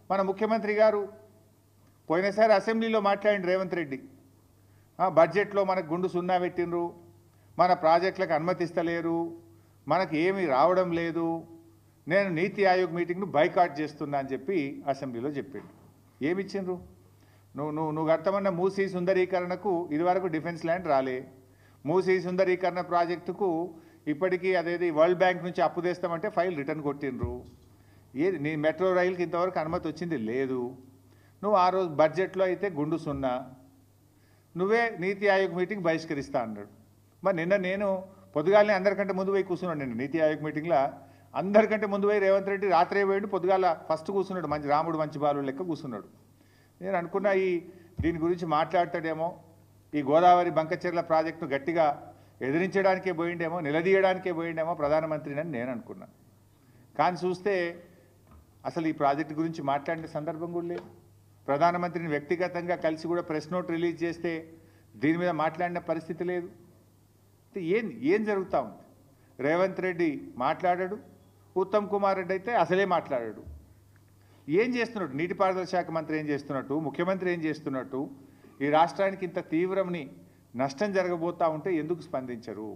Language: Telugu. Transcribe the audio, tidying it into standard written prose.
మన ముఖ్యమంత్రి గారు పోయినసారి అసెంబ్లీలో మాట్లాడిన రేవంత్ రెడ్డి బడ్జెట్లో మనకు గుండు సున్నా పెట్టినరు, మన ప్రాజెక్టులకు అనుమతిస్తలేరు, మనకు ఏమీ రావడం లేదు, నేను నీతి ఆయోగ్ మీటింగ్ను బైకాట్ చేస్తున్నా అని చెప్పి అసెంబ్లీలో చెప్పాడు. ఏమిచ్చిండ్రు? నువ్వు కట్టమన్న మూసీ సుందరీకరణకు ఇదివరకు డిఫెన్స్ ల్యాండ్ రాలే, మూసీ సుందరీకరణ ప్రాజెక్టుకు ఇప్పటికీ అదేది వరల్డ్ బ్యాంక్ నుంచి అప్పు తెస్తామంటే ఫైల్ రిటర్న్ కొట్టిండ్రు. ఏది నీ మెట్రో రైలుకి ఇంతవరకు అనుమతి వచ్చింది లేదు. నువ్వు ఆ రోజు బడ్జెట్లో అయితే గుండు సున్నా, నువ్వే నీతి ఆయోగ్ మీటింగ్ బహిష్కరిస్తా అన్నాడు. మరి నిన్న నేను పొద్దుగాలనే అందరికంటే ముందు పోయి కూర్చున్నాడు. నిన్న నీతి ఆయోగ్ మీటింగ్లో అందరికంటే ముందు పోయి రేవంత్ రెడ్డి రాత్రే పోయాడు, పొద్దుగాల ఫస్ట్ కూర్చున్నాడు, మంచి రాముడు మంచి బాలు లెక్క కూర్చున్నాడు. నేను అనుకున్నా దీని గురించి మాట్లాడతాడేమో, ఈ గోదావరి బంకచెర్ల ప్రాజెక్టును గట్టిగా ఎదిరించడానికే పోయిండేమో, నిలదీయడానికే పోయిండేమో ప్రధానమంత్రిని అని నేను అనుకున్నా. కానీ చూస్తే అసలు ఈ ప్రాజెక్టు గురించి మాట్లాడిన సందర్భం కూడా లేదు. ప్రధానమంత్రిని వ్యక్తిగతంగా కలిసి కూడా ప్రెస్ నోట్ రిలీజ్ చేస్తే దీని మీద మాట్లాడిన పరిస్థితి లేదు. ఏం జరుగుతూ ఉంది? రేవంత్ రెడ్డి మాట్లాడాడు, ఉత్తమ్ కుమార్ రెడ్డి అయితే అసలే మాట్లాడాడు. ఏం చేస్తున్నాడు? నీటిపారుదల శాఖ మంత్రి ఏం చేస్తున్నట్టు, ముఖ్యమంత్రి ఏం చేస్తున్నట్టు, ఈ రాష్ట్రానికి ఇంత తీవ్రమని నష్టం జరగబోతూ ఉంటే ఎందుకు స్పందించరు?